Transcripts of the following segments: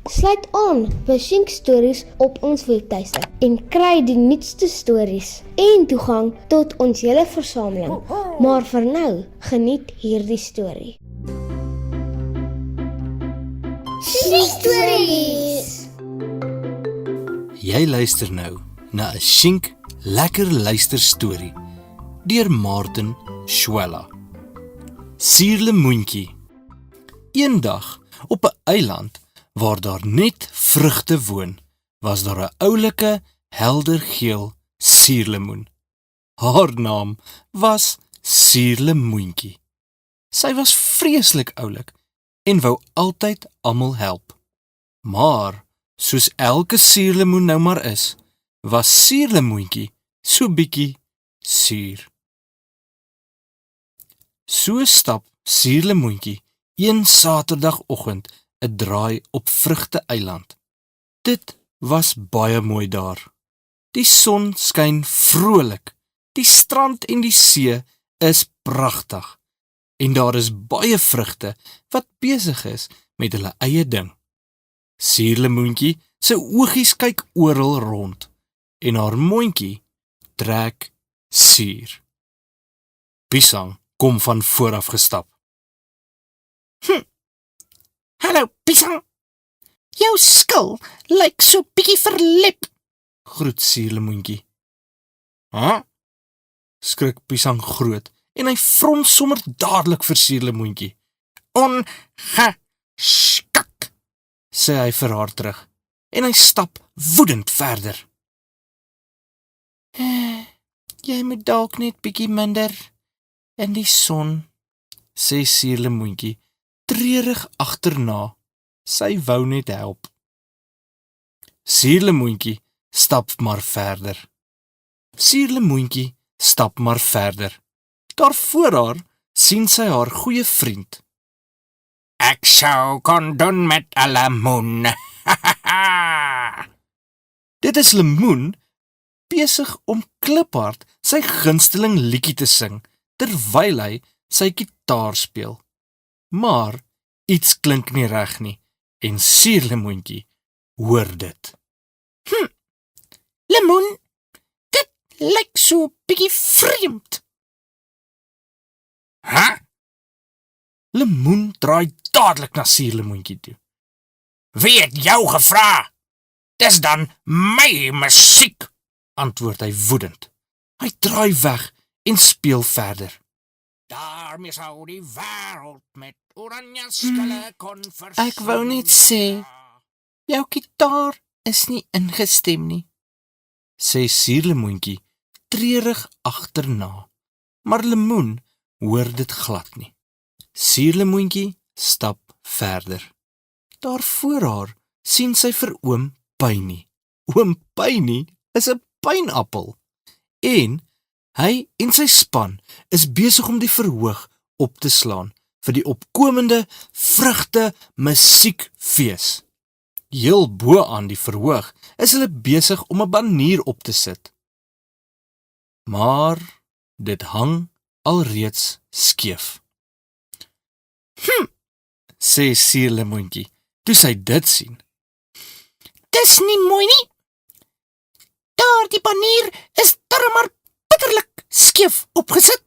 Sluit aan by Shink Stories op ons webtuiste en kry die nuutste stories en toegang tot ons hele versameling. Maar vir nou, geniet hierdie storie. Shink Stories. Jy luister nou na 'n Shink lekker luisterstorie deur Martin Schwella. Suurlemoentjie. Eendag op 'n eiland waar daar net vrugte woon, was daar 'n oulike, heldergeel suurlemoen. Haar naam was Suurlemoentjie. Sy was vreeslik oulik en wou altyd almal help. Maar soos elke suurlemoen nou maar is, was Suurlemoentjie so bietjie suur. So stap Suurlemoentjie een Saterdagoggend 'n draai op Vrugte-eiland. Dit was baie mooi daar. Die son skyn vrolik, die strand en die see is pragtig, en daar is baie vrugte wat besig is met hulle eie ding. Suurlemoentjie se oogies kyk oral rond, en haar mondjie trek suur. Pisang kom van vooraf gestap. Hallo, Pisang. Jou skil lyk so bietjie verlep. Groet Suurlemoentjie. "Huh?" skrik Pisang groot, en hy frons sommer dadelik vir Suurlemoentjie. "Ongeskik," sê hy vir haar terug, en hy stap woedend verder. "Jy moet dalk net bietjie minder in die son," sê Suurlemoentjie, treurig agterna. Sy wou net help. Suurlemoentjie stap maar verder. Suurlemoentjie stap maar verder. Daar voor haar sien sy haar goeie vriend. "Ek sou kon doen met 'n lemoen." Dit is Lemoen besig om kliphard sy gunsteling liedjie te sing, terwyl hy sy gitaar speel. Maar iets klink nie reg nie, en Suurlemoentjie hoor dit. "Lemoen, dit lyk so bietjie vreemd." Lemoen draai dadelik na Suurlemoentjie toe. "Wie het jou gevra? Dis dan my musiek," antwoord hy woedend. Hy draai weg en speel verder. "Daarmee sou die wêreld met oranje skille kon Ek wou net sê, jou gitaar is nie ingestem nie, sê Suurlemoentjie treurig agterna, maar Lemoen hoor dit glad nie. Suurlemoentjie stap verder. Daar voor haar sien sy vir oom Pynie. Oom Pynie is 'n pynappel, en hy en sy span is besig om die verhoog op te slaan vir die opkomende vrugte musiekfees. Heel bo aan die verhoog is hulle besig om 'n banier op te sit. Maar dit hang alreeds skeef. Sê Suurlemoentjie, toe sy dit sien. "Dis nie mooi nie. Daardie banier is darm maar bitterlik skeef opgesit."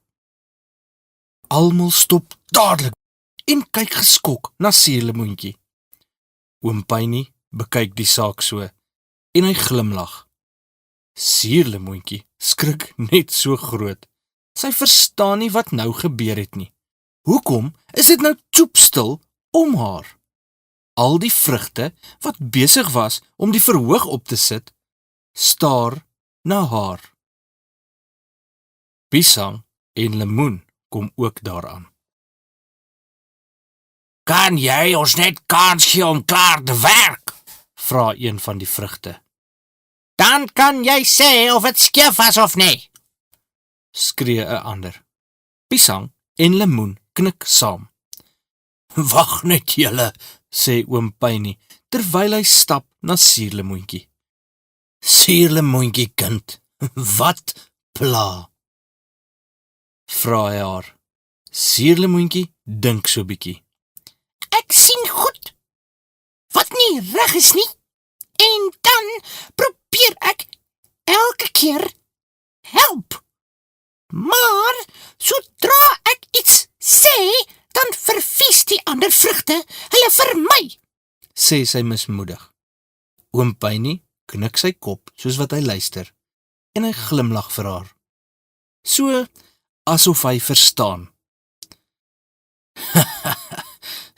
Almal stop dadelik en kyk geskok na Suurlemoentjie. Oom Pynie bekyk die saak so, en hy glimlag. Suurlemoentjie skrik net so groot. Sy verstaan nie wat nou gebeur het nie. Hoekom is dit nou toepstil om haar? Al die vrugte wat besig was om die verhoog op te sit, staar na haar. Pisang en Lemoen kom ook daaraan. "Kan jy ons net kans gee om klaar te werk?" vra een van die vrugte. "Dan kan jy sê of dit skeef was of nie," skree 'n ander. Pisang en Lemoen knik saam. "Wag net julle," sê oom Pynie, terwyl hy stap na Suurlemoentjie. "Suurlemoentjie kind, wat pla?" vra hy haar. Suurlemoentjie dink so bietjie. "Ek sien goed. Wat nie reg is nie. En dan probeer ek elke keer help. Maar sodra ek iets sê, dan vervies die ander vrugte hulle vir my. sê sy mismoedig. Oom Pynie knik sy kop soos wat hy luister en hy glimlag vir haar. So asof hy verstaan.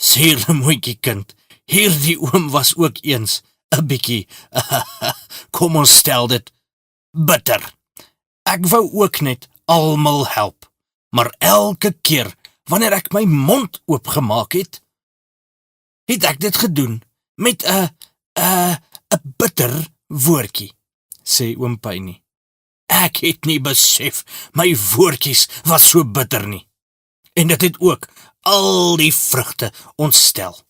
Suurlemoentjie kind, hierdie oom was ook eens 'n bietjie, kom ons stel dit, bitter. Ek wou ook net almal help, maar elke keer wanneer ek my mond oopgemaak het, het ek dit gedoen met 'n bitter woordjie, sê oom Pynie. Ek het nie besef my woordjies was so bitter nie. En dit het ook al die vrugte ontstel.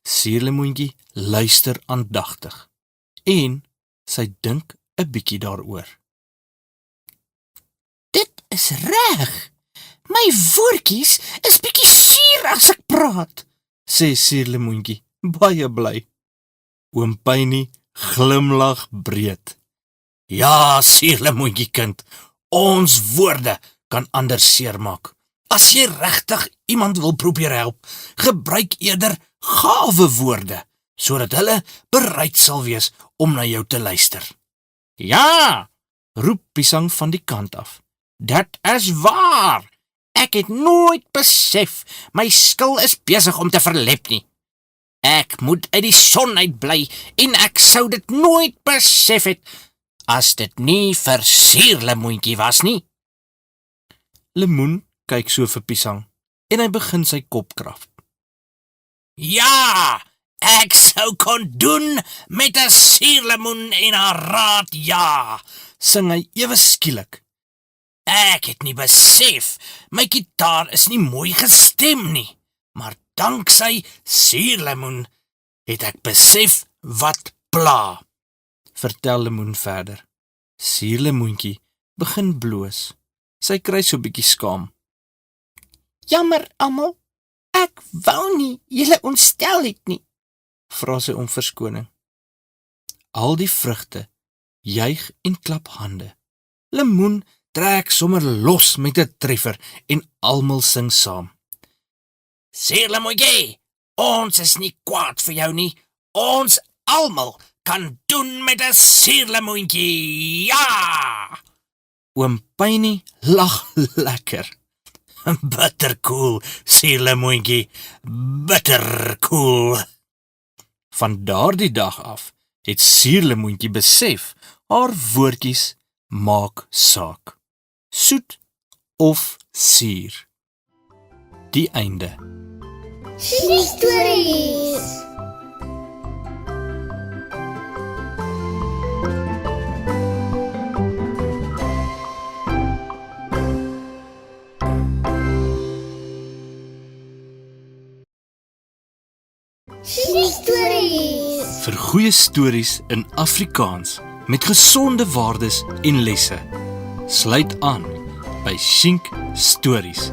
Suurlemoentjie luister aandagtig en sy dink 'n bietjie daaroor. Dit is reg. My woordjies is bietjie suur as ek praat. Sê Suurlemoentjie baie bly. Oom Pynie glimlag breed. Ja, Suurlemoentjie kind, ons woorde kan ander seermaak. As jy regtig iemand wil probeer help, gebruik eerder gawe woorde, sodat hulle bereid sal wees om na jou te luister. Ja, roep Pisang van die kant af. Dit is waar. Ek het nooit besef my skil is besig om te verlep nie. Ek moet uit die son uitbly en ek sou dit nooit besef het as dit nie vir Suurlemoentjie was nie. Lemoen kyk so vir Pisang en hy begin sy kop krap. Ja, ek sou kon doen met 'n suurlemoen en haar raad, ja, sing hy ewe skielik. Ek het nie besef my gitaar is nie mooi gestem nie, maar danksy Suurlemoen het ek besef wat pla. Vertel Lemoen verder. Suurlemoentjie begin bloos. Sy kry so bietjie skaam. Jammer almal, ek wou nie julle ontstel het nie, vra sy om verskoning. Al die vrugte juig en klap hande. Lemoen trek sommer los met 'n treffer en almal sing saam. Suurlemoentjie, ons is nie kwaad vir jou nie. Ons almal kan doen met 'n suurlemoentjie. Ja! Oom Pynie lag lekker. Bitter cool, Suurlemoentjie. Bitter cool. Van daardie dag af het Suurlemoentjie besef haar woordjies maak saak. Soet of suur. Die einde. Stories. Stories. Vir goeie stories in Afrikaans met gesonde waardes en lesse. Sluit aan by Shink Stories.